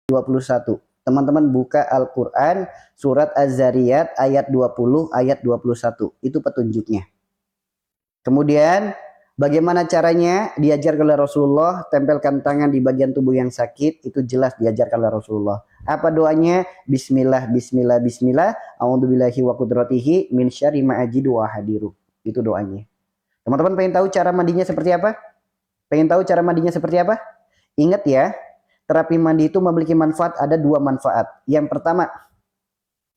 21. Teman-teman buka Al-Quran surat Az-Zariyat ayat 20, ayat 21. Itu petunjuknya. Kemudian bagaimana caranya? Diajarkan oleh Rasulullah, tempelkan tangan di bagian tubuh yang sakit, itu jelas diajarkan oleh Rasulullah. Apa doanya? Bismillah, bismillah, bismillah, a'udzubillahi wa qudratihi min syarri ma ajidu wa hadiru. Itu doanya. Teman-teman pengen tahu cara mandinya seperti apa? Pengen tahu cara mandinya seperti apa? Ingat ya, terapi mandi itu memiliki manfaat, ada dua manfaat. Yang pertama,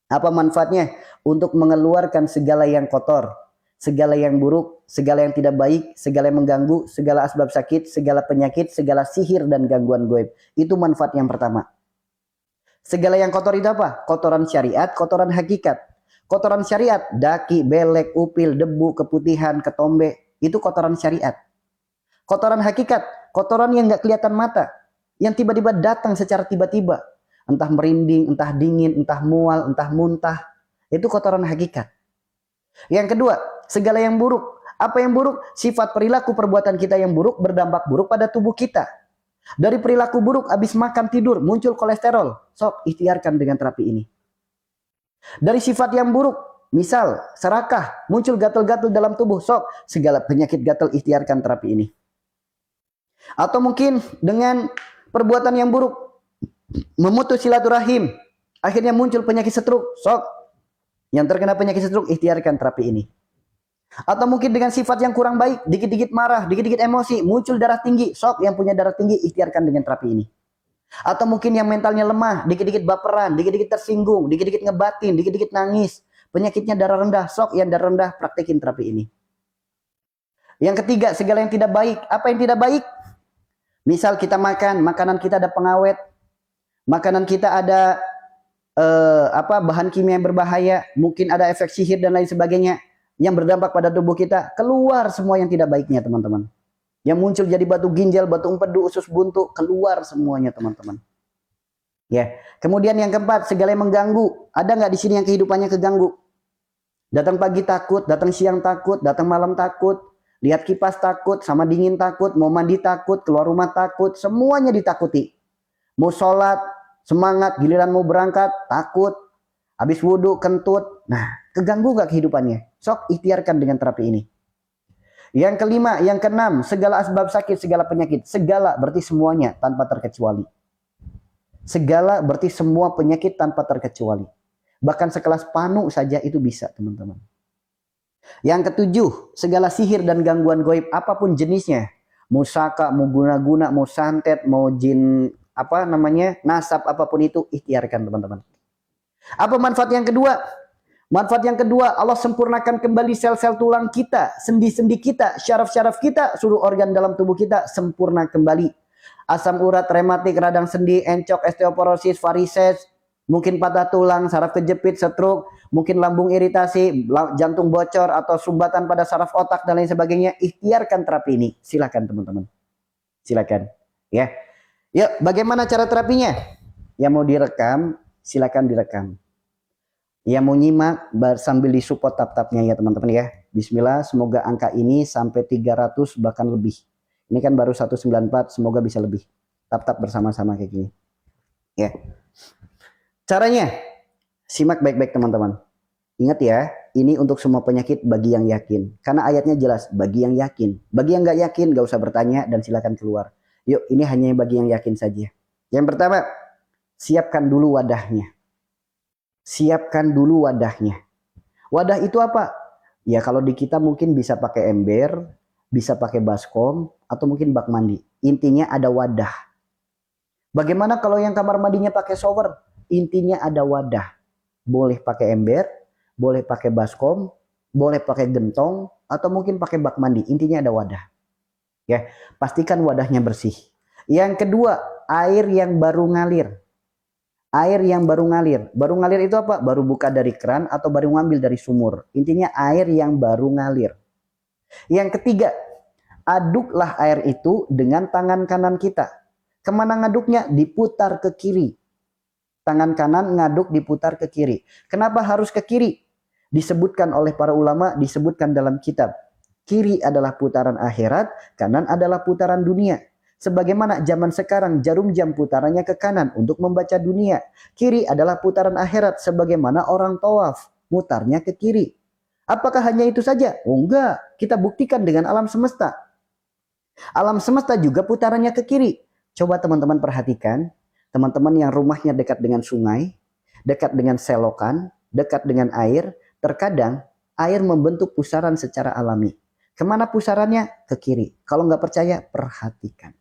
apa manfaatnya? Untuk mengeluarkan segala yang kotor, segala yang buruk, segala yang tidak baik, segala yang mengganggu, segala asbab sakit, segala penyakit, segala sihir dan gangguan goib. Itu manfaat yang pertama. Segala yang kotor itu apa? Kotoran syariat, kotoran hakikat. Kotoran syariat, daki, belek, upil, debu, keputihan, ketombe, itu kotoran syariat. Kotoran hakikat, kotoran yang nggak kelihatan mata, yang tiba-tiba datang secara tiba-tiba, entah merinding, entah dingin, entah mual, entah muntah, itu kotoran hakikat. Yang kedua, segala yang buruk. Apa yang buruk? Sifat perilaku perbuatan kita yang buruk berdampak buruk pada tubuh kita. Dari perilaku buruk, habis makan tidur, muncul kolesterol. Sok, ikhtiarkan dengan terapi ini. Dari sifat yang buruk, misal serakah, muncul gatal-gatal dalam tubuh. Sok, segala penyakit gatal ikhtiarkan terapi ini. Atau mungkin dengan perbuatan yang buruk, memutus silaturahim, akhirnya muncul penyakit stroke. Sok, yang terkena penyakit stroke ikhtiarkan terapi ini. Atau mungkin dengan sifat yang kurang baik, dikit-dikit marah, dikit-dikit emosi, muncul darah tinggi. Sok, yang punya darah tinggi ikhtiarkan dengan terapi ini. Atau mungkin yang mentalnya lemah, dikit-dikit baperan, dikit-dikit tersinggung, dikit-dikit ngebatin, dikit-dikit nangis, penyakitnya darah rendah. Sok, yang darah rendah praktekin terapi ini. Yang ketiga, segala yang tidak baik. Apa yang tidak baik? Misal kita makan, makanan kita ada pengawet, makanan kita ada bahan kimia yang berbahaya, mungkin ada efek sihir dan lain sebagainya yang berdampak pada tubuh kita. Keluar semua yang tidak baiknya, teman-teman. Yang muncul jadi batu ginjal, batu empedu, usus buntu, keluar semuanya, teman-teman. Ya. Kemudian yang keempat, segala yang mengganggu. Ada nggak di sini yang kehidupannya keganggu? Datang pagi takut, datang siang takut, datang malam takut, lihat kipas takut, sama dingin takut, mau mandi takut, keluar rumah takut, semuanya ditakuti. Mau sholat, semangat, giliran mau berangkat, takut. Habis wudhu, kentut. Nah, keganggu nggak kehidupannya? Sok, ikhtiarkan dengan terapi ini. Yang kelima, yang keenam, segala asbab sakit, segala penyakit. Segala berarti semuanya tanpa terkecuali. Segala berarti semua penyakit tanpa terkecuali. Bahkan sekelas panu saja itu bisa, teman-teman. Yang ketujuh, segala sihir dan gangguan goib apapun jenisnya. Mau saka, mau guna-guna, mau santet, mau jin, nasab, apapun itu, ikhtiarkan, teman-teman. Apa manfaat yang kedua? Manfaat yang kedua, Allah sempurnakan kembali sel-sel tulang kita, sendi-sendi kita, syaraf-syaraf kita, seluruh organ dalam tubuh kita sempurna kembali. Asam urat, rematik, radang sendi, encok, osteoporosis, varises, mungkin patah tulang, saraf kejepit, stroke, mungkin lambung iritasi, jantung bocor, atau sumbatan pada saraf otak, dan lain sebagainya. Ikhtiarkan terapi ini. Silakan, teman-teman. Silakan. Ya. Yuk, bagaimana cara terapinya? Yang mau direkam, silakan direkam. Yang mau nyimak sambil disupport tap-tapnya ya teman-teman ya. Bismillah, semoga angka ini sampai 300 bahkan lebih. Ini kan baru 194, semoga bisa lebih. Tap-tap bersama-sama kayak gini. Ya. Caranya, simak baik-baik teman-teman. Ingat ya, ini untuk semua penyakit bagi yang yakin. Karena ayatnya jelas, bagi yang yakin. Bagi yang nggak yakin, nggak usah bertanya dan silakan keluar. Yuk, ini hanya bagi yang yakin saja. Yang pertama, siapkan dulu wadahnya. Siapkan dulu wadahnya. Wadah itu apa? Ya kalau di kita mungkin bisa pakai ember, bisa pakai baskom, atau mungkin bak mandi. Intinya ada wadah. Bagaimana kalau yang kamar mandinya pakai shower? Intinya ada wadah. Boleh pakai ember, boleh pakai baskom, boleh pakai gentong, atau mungkin pakai bak mandi. Intinya ada wadah. Ya, pastikan wadahnya bersih. Yang kedua, air yang baru ngalir. Air yang baru ngalir. Baru ngalir itu apa? Baru buka dari keran atau baru ngambil dari sumur. Intinya air yang baru ngalir. Yang ketiga, aduklah air itu dengan tangan kanan kita. Kemana ngaduknya? Diputar ke kiri. Tangan kanan ngaduk diputar ke kiri. Kenapa harus ke kiri? Disebutkan oleh para ulama, disebutkan dalam kitab. Kiri adalah putaran akhirat, kanan adalah putaran dunia. Sebagaimana zaman sekarang jarum jam putarannya ke kanan untuk membaca dunia. Kiri adalah putaran akhirat sebagaimana orang tawaf mutarnya ke kiri. Apakah hanya itu saja? Oh enggak, kita buktikan dengan alam semesta. Alam semesta juga putarannya ke kiri. Coba teman-teman perhatikan, teman-teman yang rumahnya dekat dengan sungai, dekat dengan selokan, dekat dengan air, terkadang air membentuk pusaran secara alami. Kemana pusarannya? Ke kiri. Kalau nggak percaya, perhatikan.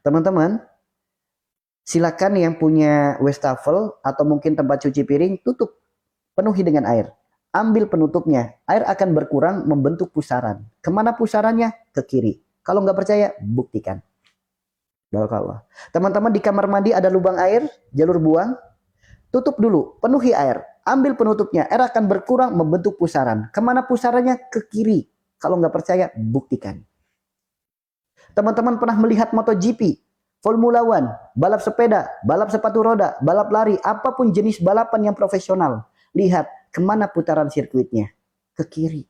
Teman-teman, silakan yang punya wastafel atau mungkin tempat cuci piring, tutup, penuhi dengan air. Ambil penutupnya, air akan berkurang membentuk pusaran. Kemana pusarannya? Ke kiri. Kalau nggak percaya, buktikan. Barakallah. Teman-teman, di kamar mandi ada lubang air, jalur buang, tutup dulu, penuhi air. Ambil penutupnya, air akan berkurang membentuk pusaran. Kemana pusarannya? Ke kiri. Kalau nggak percaya, buktikan. Teman-teman pernah melihat MotoGP, Formula One, balap sepeda, balap sepatu roda, balap lari, apapun jenis balapan yang profesional. Lihat, kemana putaran sirkuitnya? Ke kiri.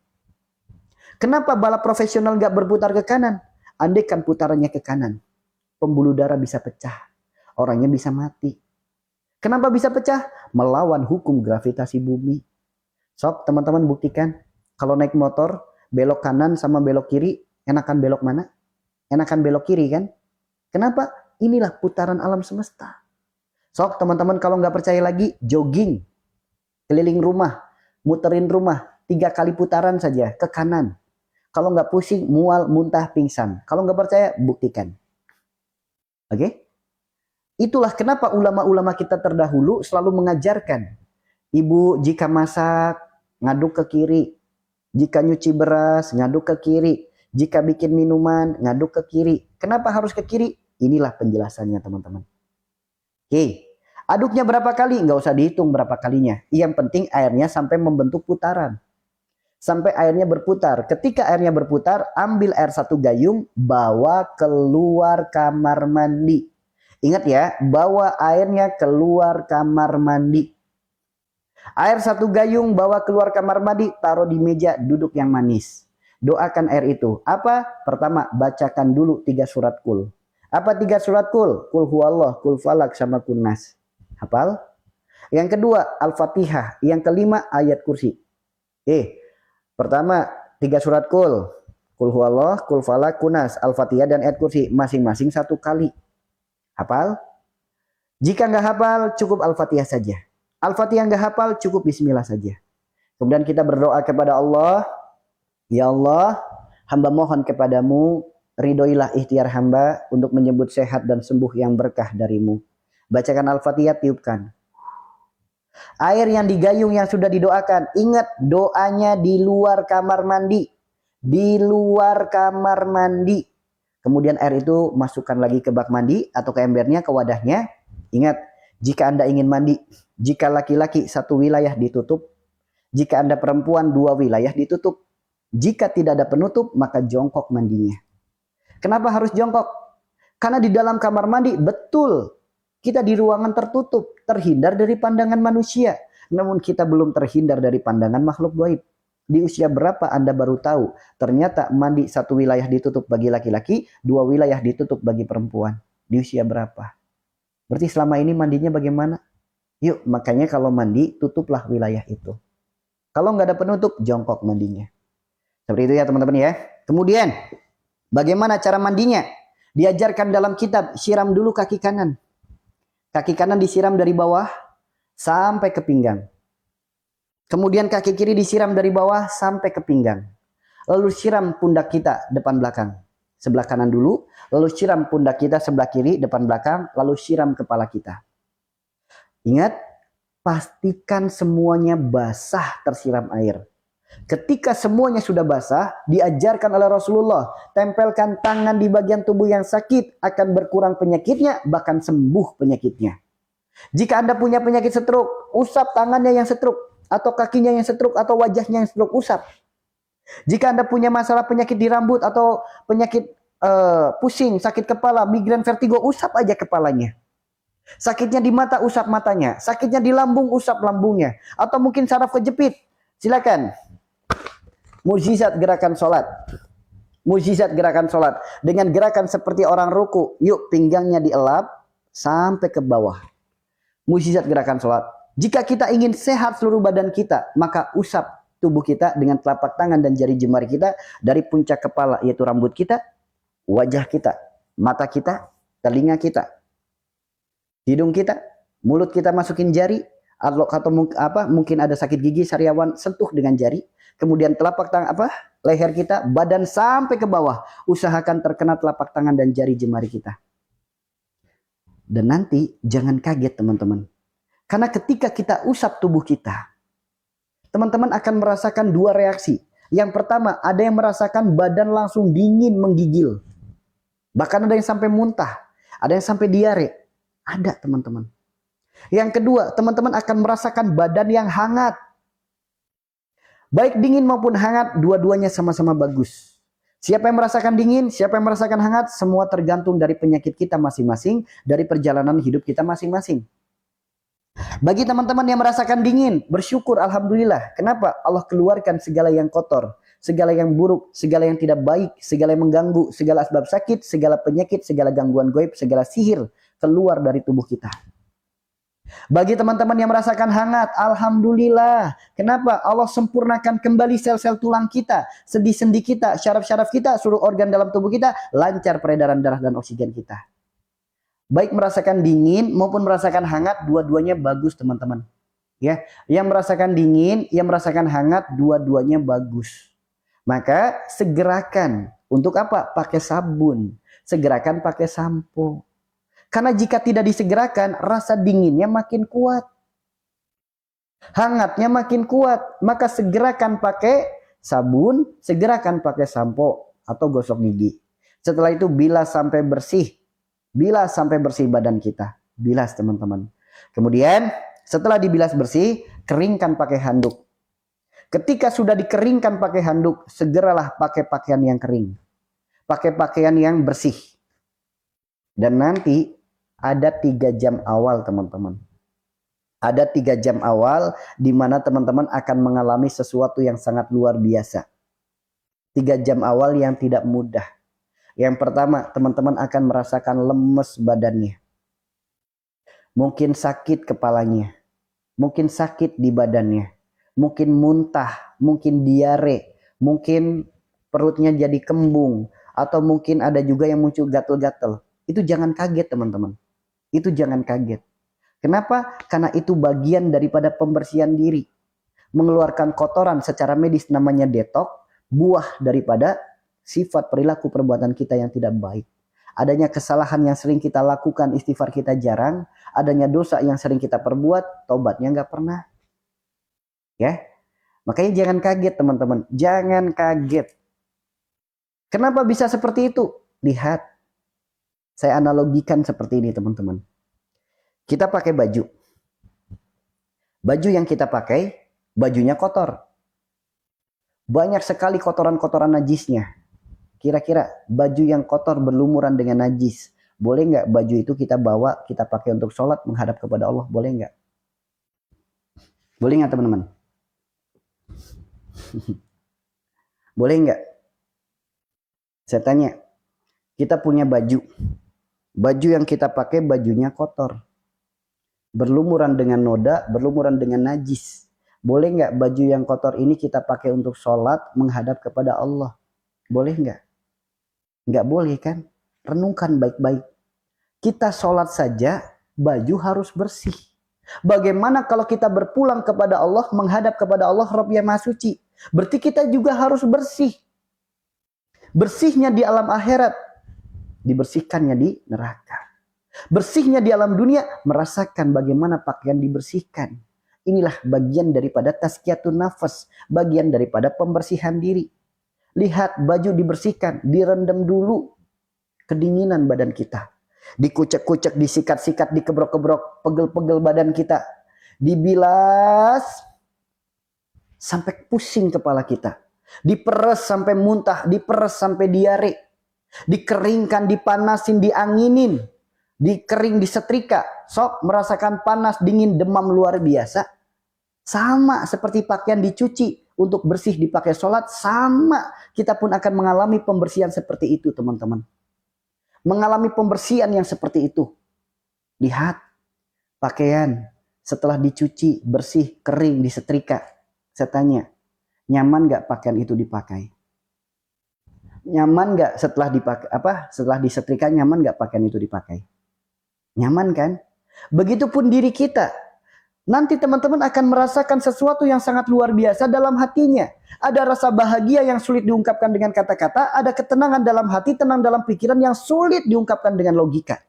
Kenapa balap profesional nggak berputar ke kanan? Andaikan putarannya ke kanan, pembuluh darah bisa pecah. Orangnya bisa mati. Kenapa bisa pecah? Melawan hukum gravitasi bumi. Sok, teman-teman buktikan. Kalau naik motor, belok kanan sama belok kiri, enakan belok mana? Enakan belok kiri kan? Kenapa? Inilah putaran alam semesta. Sok, teman-teman kalau nggak percaya lagi, jogging. Keliling rumah, muterin rumah, 3 kali putaran saja ke kanan. Kalau nggak pusing, mual, muntah, pingsan. Kalau nggak percaya, buktikan. Oke? Itulah kenapa ulama-ulama kita terdahulu selalu mengajarkan. Ibu jika masak, ngaduk ke kiri. Jika nyuci beras, ngaduk ke kiri. Jika bikin minuman, ngaduk ke kiri. Kenapa harus ke kiri? Inilah penjelasannya teman-teman. Oke, aduknya berapa kali? Nggak usah dihitung berapa kalinya. Yang penting airnya sampai membentuk putaran. Sampai airnya berputar. Ketika airnya berputar, ambil air 1 gayung, bawa keluar kamar mandi. Ingat ya, bawa airnya keluar kamar mandi. Air 1 gayung, bawa keluar kamar mandi, taruh di meja duduk yang manis. Doakan air itu. Apa? Pertama, bacakan dulu 3 surat kul. Apa 3 surat kul? Kul huwallah, kul falak, sama kunnas. Hafal? Yang kedua, Al-Fatihah. Yang kelima, ayat kursi. Pertama, 3 surat kul. Kul huwallah, kul falak, kunnas, Al-Fatihah, dan ayat kursi. Masing-masing 1 kali. Hafal? Jika nggak hafal, cukup Al-Fatihah saja. Al-Fatihah nggak hafal, cukup Bismillah saja. Kemudian kita berdoa kepada Allah. Ya Allah, hamba mohon kepadamu, ridhoilah ikhtiar hamba untuk menyebut sehat dan sembuh yang berkah darimu. Bacakan Al-Fatihah, tiupkan. Air yang digayung yang sudah didoakan, ingat doanya di luar kamar mandi. Di luar kamar mandi. Kemudian air itu masukkan lagi ke bak mandi atau ke embernya, ke wadahnya. Ingat, jika Anda ingin mandi, jika laki-laki 1 wilayah ditutup, jika Anda perempuan 2 wilayah ditutup. Jika tidak ada penutup, maka jongkok mandinya. Kenapa harus jongkok? Karena di dalam kamar mandi, betul, kita di ruangan tertutup, terhindar dari pandangan manusia. Namun kita belum terhindar dari pandangan makhluk gaib. Di usia berapa Anda baru tahu, ternyata mandi 1 wilayah ditutup bagi laki-laki, 2 wilayah ditutup bagi perempuan. Di usia berapa? Berarti selama ini mandinya bagaimana? Yuk, makanya kalau mandi, tutuplah wilayah itu. Kalau nggak ada penutup, jongkok mandinya. Seperti itu ya teman-teman ya. Kemudian, bagaimana cara mandinya? Diajarkan dalam kitab, siram dulu kaki kanan. Kaki kanan disiram dari bawah sampai ke pinggang. Kemudian kaki kiri disiram dari bawah sampai ke pinggang. Lalu siram pundak kita depan belakang. Sebelah kanan dulu, lalu siram pundak kita sebelah kiri depan belakang, lalu siram kepala kita. Ingat, pastikan semuanya basah tersiram air. Ketika semuanya sudah basah, diajarkan oleh Rasulullah, tempelkan tangan di bagian tubuh yang sakit, akan berkurang penyakitnya, bahkan sembuh penyakitnya. Jika Anda punya penyakit stroke, usap tangannya yang stroke, atau kakinya yang stroke, atau wajahnya yang stroke, usap. Jika Anda punya masalah penyakit di rambut, atau penyakit pusing, sakit kepala, migrain, vertigo, usap aja kepalanya. Sakitnya di mata, usap matanya. Sakitnya di lambung, usap lambungnya. Atau mungkin saraf kejepit, silakan. Mukjizat gerakan sholat. Mujizat gerakan sholat. Dengan gerakan seperti orang ruku. Yuk pinggangnya dielap sampai ke bawah. Mujizat gerakan sholat. Jika kita ingin sehat seluruh badan kita, maka usap tubuh kita dengan telapak tangan dan jari jemari kita dari puncak kepala, yaitu rambut kita, wajah kita, mata kita, telinga kita, hidung kita, mulut kita masukin jari, atau mungkin ada sakit gigi sariawan, sentuh dengan jari. Kemudian telapak tangan leher kita, badan sampai ke bawah. Usahakan terkena telapak tangan dan jari jemari kita. Dan nanti jangan kaget teman-teman. Karena ketika kita usap tubuh kita, teman-teman akan merasakan dua reaksi. Yang pertama, ada yang merasakan badan langsung dingin menggigil. Bahkan ada yang sampai muntah, ada yang sampai diare. Ada teman-teman. Yang kedua, teman-teman akan merasakan badan yang hangat. Baik dingin maupun hangat, dua-duanya sama-sama bagus. Siapa yang merasakan dingin, siapa yang merasakan hangat, semua tergantung dari penyakit kita masing-masing, dari perjalanan hidup kita masing-masing. Bagi teman-teman yang merasakan dingin, bersyukur alhamdulillah. Kenapa? Allah keluarkan segala yang kotor, segala yang buruk, segala yang tidak baik, segala yang mengganggu, segala asbab sakit, segala penyakit, segala gangguan gaib, segala sihir keluar dari tubuh kita. Bagi teman-teman yang merasakan hangat, alhamdulillah. Kenapa? Allah sempurnakan kembali sel-sel tulang kita, sendi-sendi kita, syaraf-syaraf kita, seluruh organ dalam tubuh kita, lancar peredaran darah dan oksigen kita. Baik merasakan dingin maupun merasakan hangat, dua-duanya bagus teman-teman. Ya, yang merasakan dingin, yang merasakan hangat, dua-duanya bagus. Maka segerakan. Untuk apa? Pakai sabun. Segerakan pakai sampo. Karena jika tidak disegerakan, rasa dinginnya makin kuat. Hangatnya makin kuat. Maka segerakan pakai sabun, segerakan pakai sampo atau gosok gigi. Setelah itu bilas sampai bersih. Bilas sampai bersih badan kita. Bilas teman-teman. Kemudian setelah dibilas bersih, keringkan pakai handuk. Ketika sudah dikeringkan pakai handuk, segeralah pakai pakaian yang kering. Pakai pakaian yang bersih. Dan nanti ada 3 jam awal teman-teman. Ada 3 jam awal di mana teman-teman akan mengalami sesuatu yang sangat luar biasa. 3 jam awal yang tidak mudah. Yang pertama, teman-teman akan merasakan lemes badannya. Mungkin sakit kepalanya. Mungkin sakit di badannya. Mungkin muntah, mungkin diare, mungkin perutnya jadi kembung. Atau mungkin ada juga yang muncul gatel-gatel. Itu jangan kaget teman-teman. Itu jangan kaget. Kenapa? Karena itu bagian daripada pembersihan diri. Mengeluarkan kotoran secara medis namanya detox, buah daripada sifat perilaku perbuatan kita yang tidak baik. Adanya kesalahan yang sering kita lakukan, istighfar kita jarang. Adanya dosa yang sering kita perbuat, tobatnya nggak pernah. Ya, makanya jangan kaget teman-teman. Jangan kaget. Kenapa bisa seperti itu? Lihat. Saya analogikan seperti ini teman-teman. Kita pakai baju. Baju yang kita pakai, bajunya kotor. Banyak sekali kotoran-kotoran najisnya. Kira-kira baju yang kotor berlumuran dengan najis. Boleh nggak baju itu kita bawa, kita pakai untuk sholat menghadap kepada Allah? Boleh nggak? Boleh nggak teman-teman? Boleh nggak? Saya tanya. Kita punya baju. Baju yang kita pakai bajunya kotor. Berlumuran dengan noda, berlumuran dengan najis. Boleh nggak baju yang kotor ini kita pakai untuk sholat menghadap kepada Allah? Boleh nggak? Nggak boleh kan? Renungkan baik-baik. Kita sholat saja, baju harus bersih. Bagaimana kalau kita berpulang kepada Allah, menghadap kepada Allah, Rabb yang Maha Suci? Berarti kita juga harus bersih. Bersihnya di alam akhirat, dibersihkannya di neraka. Bersihnya di alam dunia, merasakan bagaimana pakaian dibersihkan. Inilah bagian daripada tazkiyatun nafas, bagian daripada pembersihan diri. Lihat baju dibersihkan, direndam dulu kedinginan badan kita. Dikucek-kucek, disikat-sikat, dikebrok-kebrok, pegel-pegel badan kita. Dibilas sampai pusing kepala kita. Diperes sampai muntah, diperes sampai diare. Dikeringkan, dipanasin, dianginin, dikering, disetrika. Sok merasakan panas, dingin, demam luar biasa. Sama seperti pakaian dicuci. untuk bersih dipakai sholat, sama kita pun akan mengalami pembersihan seperti itu teman-teman. Mengalami pembersihan yang seperti itu. Lihat pakaian setelah dicuci, bersih, kering, disetrika. Saya tanya, nyaman gak pakaian itu dipakai? Nyaman gak setelah dipakai, setelah disetrika, nyaman gak pakaian itu dipakai? Nyaman kan? Begitupun diri kita. Nanti teman-teman akan merasakan sesuatu yang sangat luar biasa dalam hatinya. Ada rasa bahagia yang sulit diungkapkan dengan kata-kata, ada ketenangan dalam hati, tenang dalam pikiran yang sulit diungkapkan dengan logika.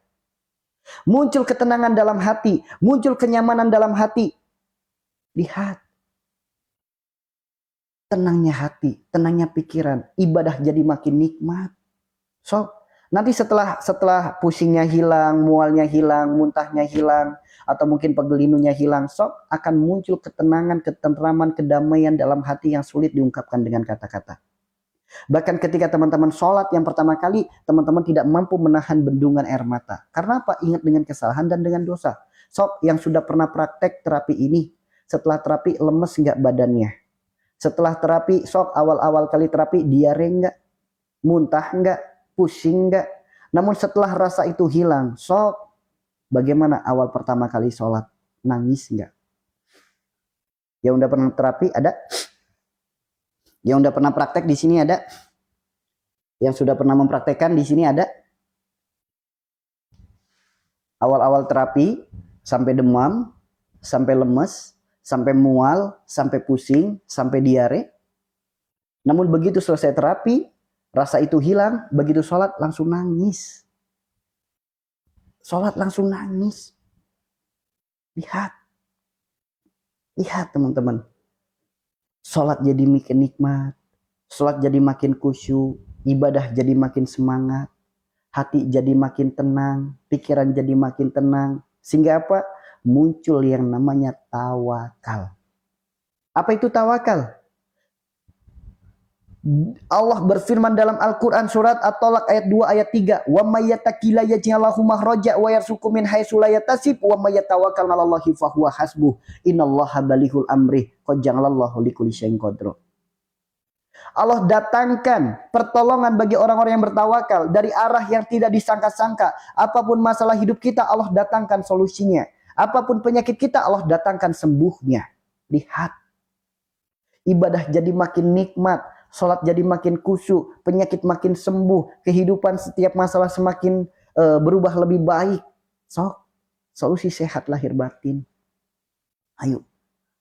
Muncul ketenangan dalam hati, muncul kenyamanan dalam hati. Lihat. Tenangnya hati, tenangnya pikiran, ibadah jadi makin nikmat. So, nanti setelah pusingnya hilang, mualnya hilang, muntahnya hilang, atau mungkin pegelinunya hilang, sok akan muncul ketenangan, ketentraman, kedamaian dalam hati yang sulit diungkapkan dengan kata-kata. Bahkan ketika teman-teman sholat yang pertama kali, teman-teman tidak mampu menahan bendungan air mata. Karena apa? Ingat dengan kesalahan dan dengan dosa. Sok yang sudah pernah praktek terapi ini, setelah terapi lemes nggak badannya? Setelah terapi, sok awal-awal kali terapi, diare nggak? Muntah nggak? Pusing nggak? Namun setelah rasa itu hilang, sok bagaimana awal pertama kali sholat? Nangis nggak? Yang udah pernah terapi ada? Yang udah pernah praktek di sini ada? Yang sudah pernah mempraktekkan di sini ada? Awal-awal terapi sampai demam, sampai lemes, sampai mual, sampai pusing, sampai diare. Namun begitu selesai terapi, rasa itu hilang, begitu sholat langsung nangis. Sholat langsung nangis. Lihat. Lihat teman-teman. Sholat jadi makin nikmat. Sholat jadi makin khusyuk. Ibadah jadi makin semangat. Hati jadi makin tenang. Pikiran jadi makin tenang. Sehingga apa? Muncul yang namanya tawakal. Apa itu tawakal? Allah berfirman dalam Al-Quran surat At-Tolak ayat 2 ayat 3. Wa may yattaqilla yaj'al lahu makhraja wa yarzuqhu min haitsu la yahtasib wa may yatawakkal 'alallahi fa huwa hasbuh. Innallaha balighul amri qad ja'alallahu likulli syai'in qadra. Allah datangkan pertolongan bagi orang-orang yang bertawakal dari arah yang tidak disangka-sangka. Apapun masalah hidup kita, Allah datangkan solusinya. Apapun penyakit kita, Allah datangkan sembuhnya. Lihat. Ibadah jadi makin nikmat. Sholat jadi makin khusyuk. Penyakit makin sembuh. Kehidupan setiap masalah semakin berubah lebih baik. Solusi sehat lahir batin. Ayo.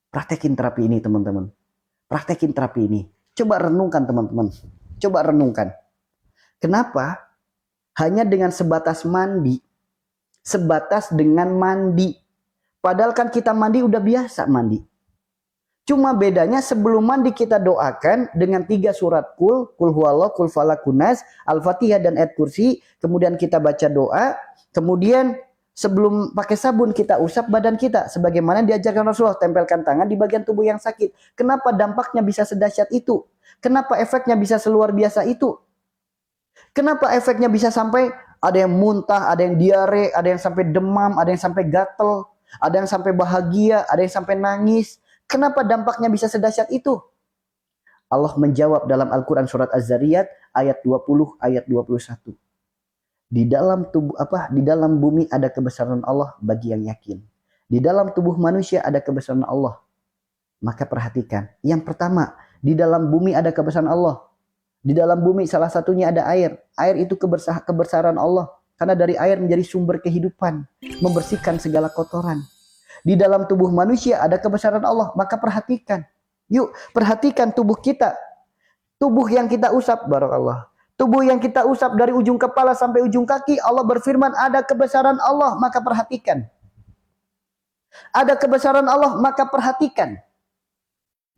Praktekin terapi ini teman-teman. Praktekin terapi ini. Coba renungkan teman-teman. Coba renungkan. Kenapa? Hanya dengan sebatas mandi. Sebatas dengan mandi. Padahal kan kita mandi udah biasa mandi. Cuma bedanya sebelum mandi kita doakan dengan 3 surat kul huwallah, kul falaq, kunas, al-fatihah dan ayat kursi. Kemudian kita baca doa. Kemudian sebelum pakai sabun kita usap badan kita. Sebagaimana diajarkan Rasulullah, tempelkan tangan di bagian tubuh yang sakit. Kenapa dampaknya bisa sedahsyat itu? Kenapa efeknya bisa seluar biasa itu? Kenapa efeknya bisa sampai ada yang muntah, ada yang diare, ada yang sampai demam, ada yang sampai gatel, ada yang sampai bahagia, ada yang sampai nangis. Kenapa dampaknya bisa sedahsyat itu? Allah menjawab dalam Al-Quran surat Az-Zariyat ayat 20 ayat 21. Di dalam bumi ada kebesaran Allah bagi yang yakin. Di dalam tubuh manusia ada kebesaran Allah. Maka perhatikan. Yang pertama, di dalam bumi ada kebesaran Allah. Di dalam bumi salah satunya ada air. Air itu kebesaran Allah. Karena dari air menjadi sumber kehidupan. Membersihkan segala kotoran. Di dalam tubuh manusia ada kebesaran Allah. Maka perhatikan. Yuk, perhatikan tubuh kita. Tubuh yang kita usap, barakallah. Tubuh yang kita usap dari ujung kepala sampai ujung kaki. Allah berfirman ada kebesaran Allah. Maka perhatikan. Ada kebesaran Allah. Maka perhatikan.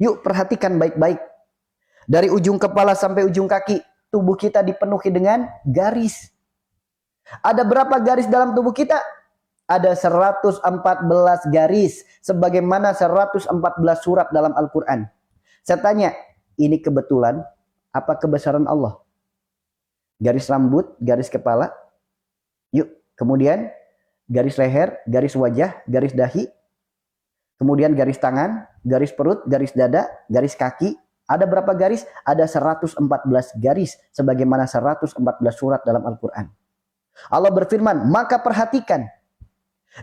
Yuk, perhatikan baik-baik. Dari ujung kepala sampai ujung kaki. Tubuh kita dipenuhi dengan garis. Ada berapa garis dalam tubuh kita? Ada 114 garis. Sebagaimana 114 surat dalam Al-Quran. Saya tanya, ini kebetulan apa kebesaran Allah? Garis rambut, garis kepala. Yuk, kemudian garis leher, garis wajah, garis dahi. Kemudian garis tangan, garis perut, garis dada, garis kaki. Ada berapa garis? Ada 114 garis sebagaimana 114 surat dalam Al-Qur'an. Allah berfirman, "Maka perhatikan."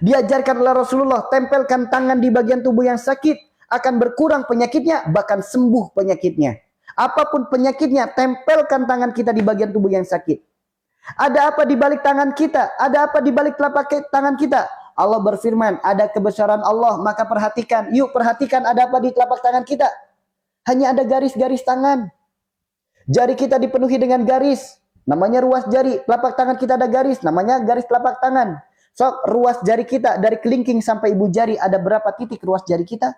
Diajarkan oleh Rasulullah, tempelkan tangan di bagian tubuh yang sakit, akan berkurang penyakitnya, bahkan sembuh penyakitnya. Apapun penyakitnya, tempelkan tangan kita di bagian tubuh yang sakit. Ada apa di balik tangan kita? Ada apa di balik telapak tangan kita? Allah berfirman, ada kebesaran Allah, maka perhatikan. Yuk perhatikan ada apa di telapak tangan kita. Hanya ada garis-garis tangan. Jari kita dipenuhi dengan garis, namanya ruas jari. Telapak tangan kita ada garis, namanya garis telapak tangan. So, ruas jari kita dari kelingking sampai ibu jari, ada berapa titik ruas jari kita?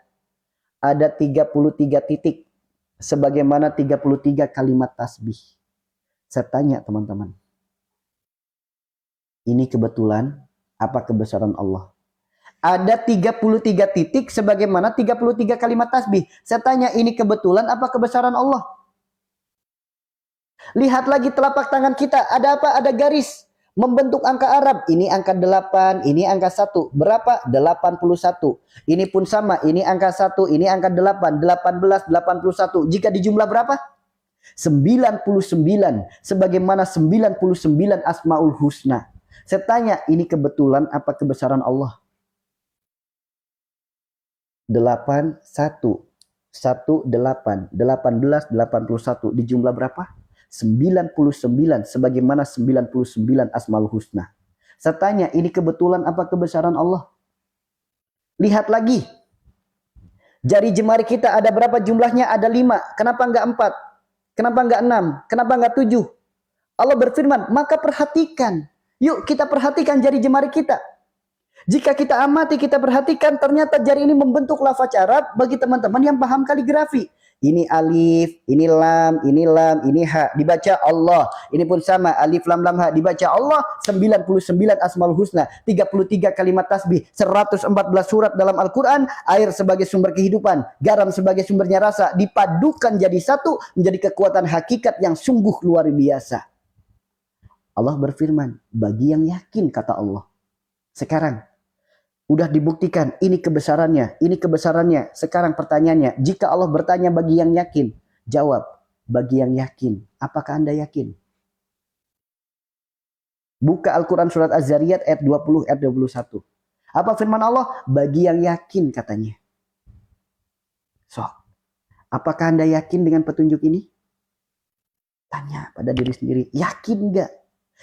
Ada 33 titik. Sebagaimana 33 kalimat tasbih. Saya tanya teman-teman, ini kebetulan apa kebesaran Allah? Ada 33 titik sebagaimana 33 kalimat tasbih. Saya tanya, ini kebetulan apa kebesaran Allah? Lihat lagi telapak tangan kita, ada apa? Ada garis membentuk angka Arab. Ini angka 8, ini angka 1. Berapa? 81. Ini pun sama, ini angka 1, ini angka 8, 18, 81. Jika dijumlah berapa? 99. Sebagaimana 99 Asmaul Husna. Saya tanya, ini kebetulan apa kebesaran Allah? 8, 1, 1, 8, 18, 81. Dijumlah berapa? 99. Sebagaimana 99 Asmaul Husna. Saya tanya, ini kebetulan apa kebesaran Allah? Lihat lagi. Jari jemari kita ada berapa jumlahnya? Ada 5. Kenapa enggak 4? Kenapa enggak 6? Kenapa enggak 7? Allah berfirman, maka perhatikan. Yuk kita perhatikan jari jemari kita. Jika kita amati, kita perhatikan, ternyata jari ini membentuk lafaz Arab bagi teman-teman yang paham kaligrafi. Ini alif, ini lam, ini ha. Dibaca Allah. Ini pun sama, alif, lam, ha. Dibaca Allah. 99 Asmaul Husna. 33 kalimat tasbih. 114 surat dalam Al-Quran. Air sebagai sumber kehidupan. Garam sebagai sumbernya rasa. Dipadukan jadi satu. Menjadi kekuatan hakikat yang sungguh luar biasa. Allah berfirman, bagi yang yakin, kata Allah. Sekarang, udah dibuktikan, ini kebesarannya, ini kebesarannya. Sekarang pertanyaannya, jika Allah bertanya bagi yang yakin, jawab, bagi yang yakin. Apakah Anda yakin? Buka Al-Quran surat Az-Zariyat ayat 20, ayat 21. Apa firman Allah? Bagi yang yakin, katanya. So, apakah Anda yakin dengan petunjuk ini? Tanya pada diri sendiri, yakin enggak?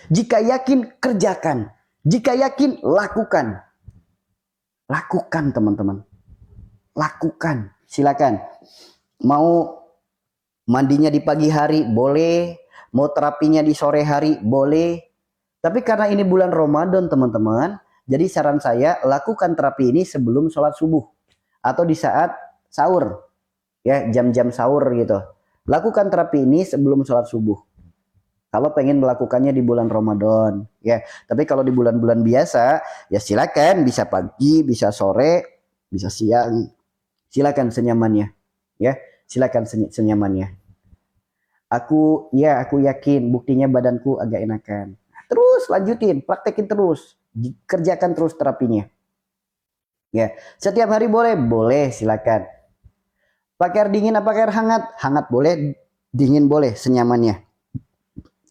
Jika yakin, kerjakan. Jika yakin, lakukan. Lakukan teman-teman. Lakukan. Silakan. Mau mandinya di pagi hari, boleh. Mau terapinya di sore hari, boleh. Tapi karena ini bulan Ramadan teman-teman, jadi saran saya lakukan terapi ini sebelum sholat subuh. Atau di saat sahur. Ya, jam-jam sahur gitu. Lakukan terapi ini sebelum sholat subuh. Kalau pengen melakukannya di bulan Ramadan, ya. Tapi kalau di bulan-bulan biasa, ya silakan, bisa pagi, bisa sore, bisa siang. Silakan senyamannya, ya. Silakan senyamannya. Aku yakin, buktinya badanku agak enakan. Terus lanjutin, praktekin terus, kerjakan terus terapinya. Ya, setiap hari boleh, silakan. Pakai air dingin apa pakai air hangat? Hangat boleh, dingin boleh, senyamannya.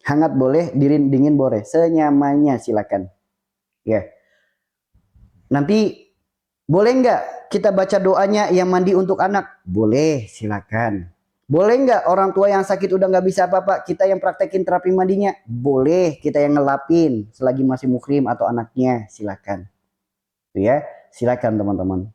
Hangat boleh, dingin boleh, senyamannya silakan. Ya. Nanti boleh nggak kita baca doanya yang mandi untuk anak? Boleh, silakan. Boleh nggak orang tua yang sakit udah nggak bisa apa-apa, kita yang praktekin terapi mandinya? Boleh, kita yang ngelapin selagi masih muhrim atau anaknya, silakan. Itu ya, silakan teman-teman.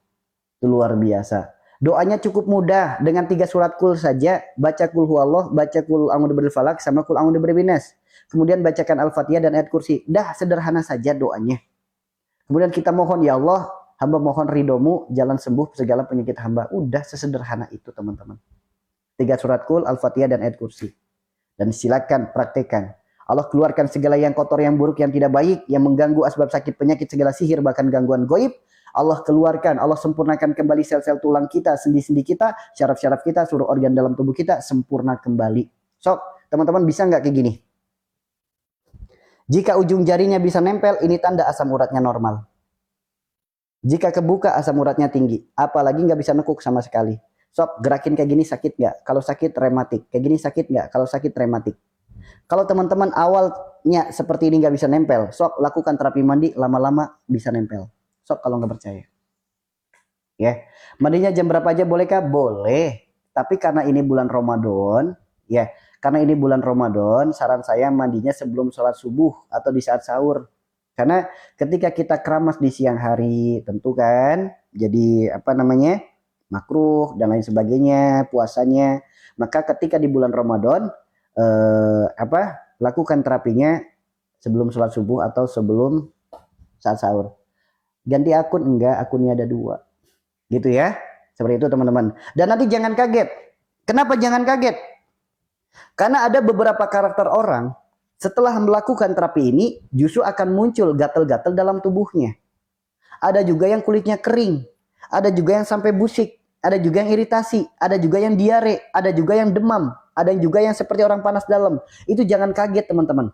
Itu luar biasa. Doanya cukup mudah, dengan 3 surat kul saja. Baca kul huwallah, baca kul a'udzu birabbil falaq, sama kul a'udzu birabbin nas. Kemudian bacakan Al-Fatihah dan ayat kursi. Dah sederhana saja doanya. Kemudian kita mohon, ya Allah, hamba mohon ridhomu, jalan sembuh segala penyakit hamba. Udah sesederhana itu teman-teman. 3 surat kul, Al-Fatihah dan ayat kursi. Dan silakan praktekkan. Allah keluarkan segala yang kotor, yang buruk, yang tidak baik, yang mengganggu asbab sakit, penyakit, segala sihir, bahkan gangguan goib. Allah keluarkan, Allah sempurnakan kembali sel-sel tulang kita, sendi-sendi kita, syaraf-syaraf kita, seluruh organ dalam tubuh kita, sempurna kembali. So, teman-teman bisa nggak kayak gini? Jika ujung jarinya bisa nempel, ini tanda asam uratnya normal. Jika kebuka, asam uratnya tinggi. Apalagi nggak bisa nekuk sama sekali. Sok gerakin kayak gini sakit nggak? Kalau sakit rematik. Kayak gini sakit nggak? Kalau sakit rematik. Kalau teman-teman awalnya seperti ini nggak bisa nempel, sok lakukan terapi mandi, lama-lama bisa nempel. Sok kalau nggak percaya. Ya, mandinya jam berapa aja bolehkah? Boleh. Tapi karena ini bulan Ramadan, ya, karena ini bulan Ramadan, saran saya mandinya sebelum sholat subuh atau di saat sahur. Karena ketika kita keramas di siang hari, tentu kan, jadi apa namanya, makruh dan lain sebagainya, puasanya. Maka ketika di bulan Ramadan, lakukan terapinya sebelum sholat subuh atau sebelum saat sahur. Ganti akun enggak, akunnya ada 2. Gitu ya. Seperti itu teman-teman. Dan nanti jangan kaget. Kenapa jangan kaget? Karena ada beberapa karakter orang setelah melakukan terapi ini justru akan muncul gatal-gatal dalam tubuhnya. Ada juga yang kulitnya kering, ada juga yang sampai busik, ada juga yang iritasi, ada juga yang diare, ada juga yang demam, ada juga yang seperti orang panas dalam. Itu jangan kaget teman-teman.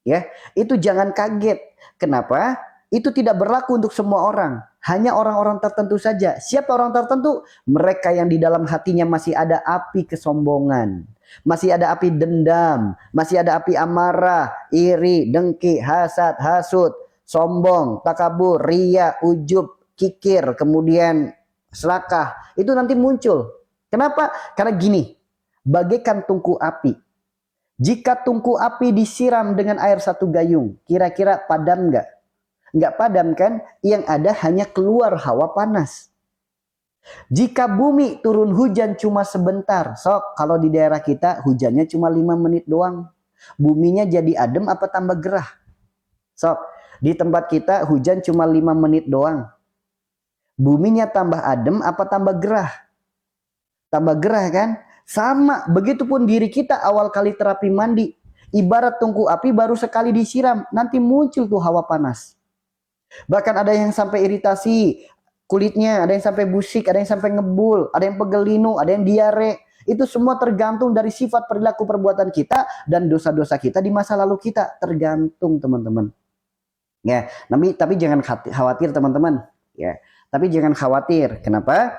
Ya, itu jangan kaget. Kenapa? Itu tidak berlaku untuk semua orang. Hanya orang-orang tertentu saja. Siapa orang tertentu? Mereka yang di dalam hatinya masih ada api kesombongan. Masih ada api dendam. Masih ada api amarah, iri, dengki, hasad, hasut, sombong, takabur, ria, ujub, kikir, kemudian serakah. Itu nanti muncul. Kenapa? Karena gini, bagaikan tungku api. Jika tungku api disiram dengan air 1 gayung, kira-kira padam nggak? Nggak padam kan? Yang ada hanya keluar hawa panas. Jika bumi turun hujan cuma sebentar, sok kalau di daerah kita hujannya cuma 5 menit doang. Buminya jadi adem apa tambah gerah? Sok, di tempat kita hujan cuma 5 menit doang. Buminya tambah adem apa tambah gerah? Tambah gerah kan? Sama, begitupun diri kita awal kali terapi mandi. Ibarat tungku api baru sekali disiram, nanti muncul tuh hawa panas. Bahkan ada yang sampai iritasi kulitnya, ada yang sampai busik, ada yang sampai ngebul, ada yang pegel linu, ada yang diare. Itu semua tergantung dari sifat perilaku perbuatan kita dan dosa-dosa kita di masa lalu kita. Tergantung teman-teman. Ya, tapi jangan khawatir teman-teman. Ya, tapi jangan khawatir. Kenapa?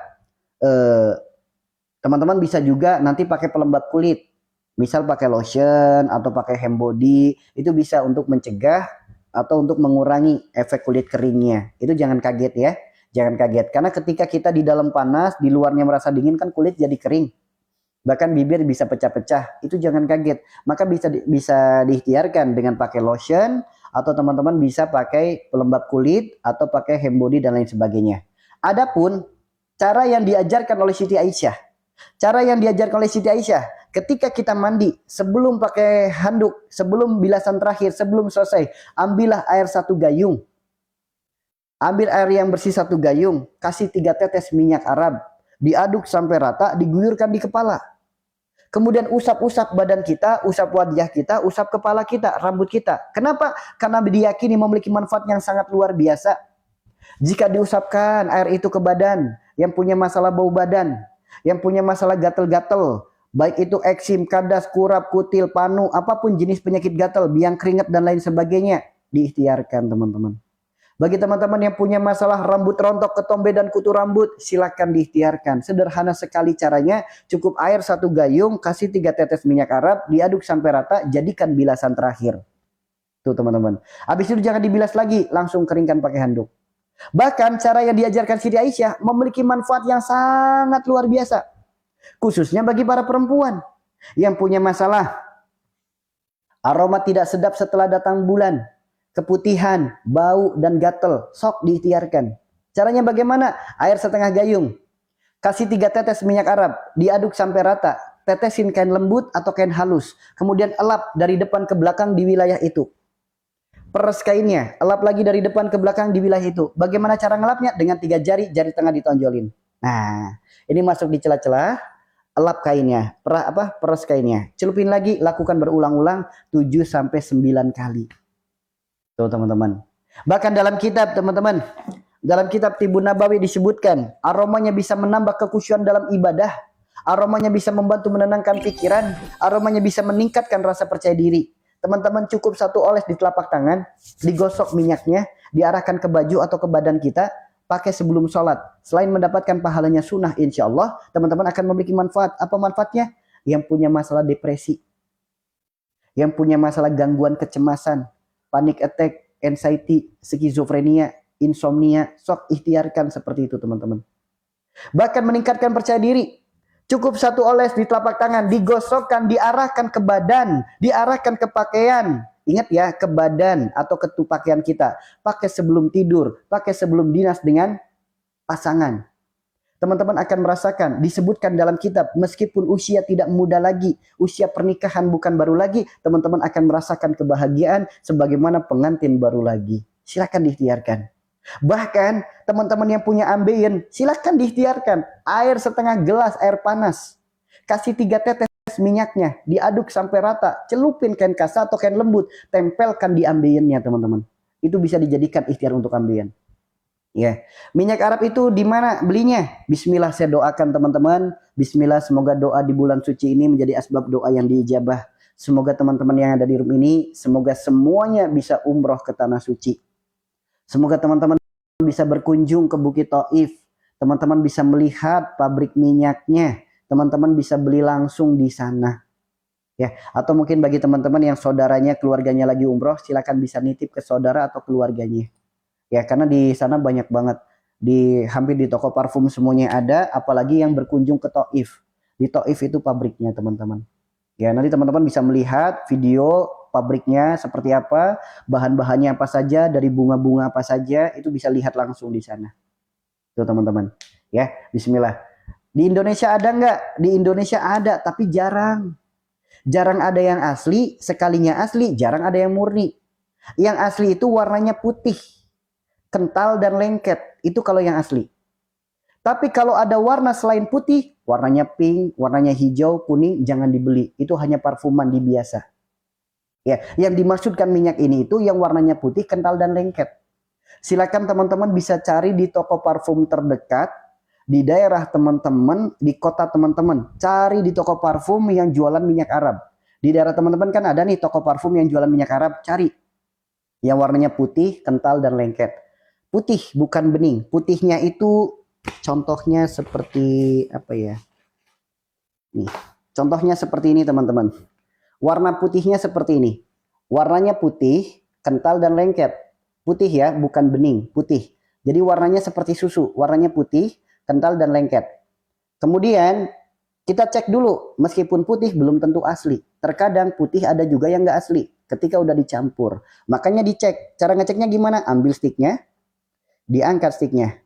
Teman-teman bisa juga nanti pakai pelembab kulit. Misal pakai lotion atau pakai hand body. Itu bisa untuk mencegah atau untuk mengurangi efek kulit keringnya. Itu jangan kaget ya. Jangan kaget. Karena ketika kita di dalam panas, di luarnya merasa dingin kan kulit jadi kering. Bahkan bibir bisa pecah-pecah. Itu jangan kaget. Maka bisa diikhtiarkan dengan pakai lotion atau teman-teman bisa pakai pelembab kulit atau pakai hand body dan lain sebagainya. Adapun cara yang diajarkan oleh Siti Aisyah. Cara yang diajarkan oleh Siti Aisyah. Ketika kita mandi, sebelum pakai handuk, sebelum bilasan terakhir, sebelum selesai, ambillah air 1 gayung. Ambil air yang bersih 1 gayung, kasih 3 tetes minyak Arab, diaduk sampai rata, diguyurkan di kepala. Kemudian usap-usap badan kita, usap wajah kita, usap kepala kita, rambut kita. Kenapa? Karena diyakini memiliki manfaat yang sangat luar biasa. Jika diusapkan air itu ke badan, yang punya masalah bau badan, yang punya masalah gatel-gatel, baik itu eksim, kadas, kurap, kutil, panu, apapun jenis penyakit gatal, biang keringat dan lain sebagainya, diikhtiarkan teman-teman. Bagi teman-teman yang punya masalah rambut rontok, ketombe dan kutu rambut, silakan diikhtiarkan. Sederhana sekali caranya, cukup air 1 gayung, kasih 3 tetes minyak Arab, diaduk sampai rata, jadikan bilasan terakhir. Tuh teman-teman. Habis itu jangan dibilas lagi, langsung keringkan pakai handuk. Bahkan cara yang diajarkan Siti Aisyah memiliki manfaat yang sangat luar biasa. Khususnya bagi para perempuan yang punya masalah aroma tidak sedap setelah datang bulan, keputihan, bau dan gatel, sok diikhtiarkan. Caranya bagaimana? Air 1/2 gayung, kasih 3 tetes minyak Arab, diaduk sampai rata, tetesin kain lembut atau kain halus, kemudian elap dari depan ke belakang di wilayah itu. Peres kainnya, elap lagi dari depan ke belakang di wilayah itu. Bagaimana cara ngelapnya? Dengan 3 jari, jari tengah ditonjolin. Nah, ini masuk di celah-celah, elap kainnya, peres kainnya. Celupin lagi, lakukan berulang-ulang 7-9 kali. Tuh teman-teman. Bahkan dalam kitab teman-teman, dalam kitab Tibun Nabawi disebutkan, aromanya bisa menambah kekhusyuan dalam ibadah. Aromanya bisa membantu menenangkan pikiran, aromanya bisa meningkatkan rasa percaya diri. Teman-teman cukup 1 oles di telapak tangan, digosok minyaknya, diarahkan ke baju atau ke badan kita, pakai sebelum sholat. Selain mendapatkan pahalanya sunnah, insya Allah teman-teman akan memiliki manfaat. Apa manfaatnya? Yang punya masalah depresi, yang punya masalah gangguan kecemasan, panic attack, anxiety, skizofrenia, insomnia, sok ikhtiarkan seperti itu teman-teman. Bahkan meningkatkan percaya diri. Cukup satu oles di telapak tangan, digosokkan, diarahkan ke badan, diarahkan ke pakaian. Ingat ya, ke badan atau ke pakaian kita. Pakai sebelum tidur, pakai sebelum dinas dengan pasangan. Teman-teman akan merasakan, disebutkan dalam kitab, meskipun usia tidak muda lagi, usia pernikahan bukan baru lagi, teman-teman akan merasakan kebahagiaan sebagaimana pengantin baru lagi. Silakan diikhtiarkan. Bahkan teman-teman yang punya ambeien, silakan diikhtiarkan. Air setengah gelas air panas, kasih 3 tetes minyaknya, diaduk sampai rata, celupin kain kasa atau kain lembut, tempelkan di ambeiennya teman-teman. Itu bisa dijadikan ikhtiar untuk ambeien. Ya, minyak Arab itu di mana belinya? Bismillah, saya doakan teman-teman. Bismillah, semoga doa di bulan suci ini menjadi asbab doa yang diijabah. Semoga teman-teman yang ada di room ini, semoga semuanya bisa umroh ke tanah suci. Semoga teman-teman bisa berkunjung ke Bukit Taif. Teman-teman bisa melihat pabrik minyaknya. Teman-teman bisa beli langsung di sana. Ya, atau mungkin bagi teman-teman yang saudaranya, keluarganya lagi umroh, silakan bisa nitip ke saudara atau keluarganya. Ya, karena di sana banyak banget. Hampir di toko parfum semuanya ada, apalagi yang berkunjung ke Taif. Di Taif itu pabriknya, teman-teman. Ya, nanti teman-teman bisa melihat video pabriknya seperti apa, bahan-bahannya apa saja, dari bunga-bunga apa saja, itu bisa lihat langsung di sana. Tuh teman-teman. Ya, bismillah. Di Indonesia ada nggak? Di Indonesia ada, tapi jarang. Jarang ada yang asli, sekalinya asli, jarang ada yang murni. Yang asli itu warnanya putih, kental dan lengket. Itu kalau yang asli. Tapi kalau ada warna selain putih, warnanya pink, warnanya hijau, kuning, jangan dibeli. Itu hanya parfuman di biasa. Ya, yang dimaksudkan minyak ini itu yang warnanya putih, kental dan lengket. Silakan teman-teman bisa cari di toko parfum terdekat, di daerah teman-teman, di kota teman-teman. Cari di toko parfum yang jualan minyak Arab. Di daerah teman-teman kan ada nih toko parfum yang jualan minyak Arab, cari. Yang warnanya putih, kental dan lengket. Putih, bukan bening. Putihnya itu contohnya seperti apa ya? Nih, contohnya seperti ini teman-teman. Warna putihnya seperti ini. Warnanya putih, kental dan lengket. Putih ya, bukan bening, putih. Jadi warnanya seperti susu, warnanya putih, kental dan lengket. Kemudian kita cek dulu, meskipun putih belum tentu asli. Terkadang putih ada juga yang nggak asli ketika udah dicampur. Makanya dicek. Cara ngeceknya gimana? Ambil sticknya, diangkat sticknya.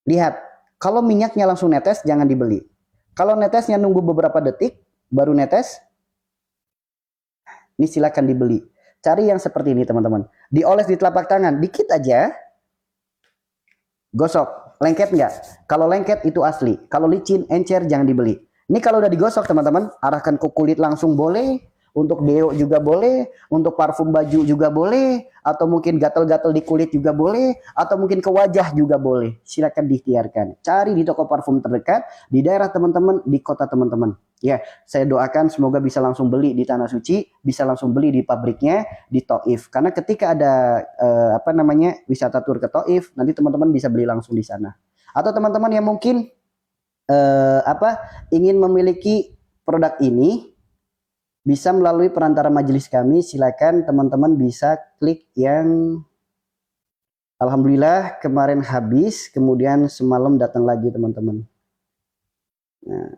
Lihat, kalau minyaknya langsung netes jangan dibeli. Kalau netesnya nunggu beberapa detik baru netes, ini silakan dibeli. Cari yang seperti ini teman-teman. Dioles di telapak tangan, dikit aja. Gosok, lengket nggak? Kalau lengket itu asli. Kalau licin, encer, jangan dibeli. Ini kalau udah digosok teman-teman, arahkan ke kulit langsung boleh. Untuk deo juga boleh, untuk parfum baju juga boleh, atau mungkin gatal-gatal di kulit juga boleh, atau mungkin ke wajah juga boleh. Silakan diikhtiarkan. Cari di toko parfum terdekat, di daerah teman-teman, di kota teman-teman. Ya, saya doakan semoga bisa langsung beli di Tanah Suci, bisa langsung beli di pabriknya di Taif. Karena ketika ada wisata tur ke Taif, nanti teman-teman bisa beli langsung di sana. Atau teman-teman yang mungkin ingin memiliki produk ini, bisa melalui perantara majelis kami. Silakan teman-teman bisa klik yang alhamdulillah kemarin habis, kemudian semalam datang lagi teman-teman. Nah,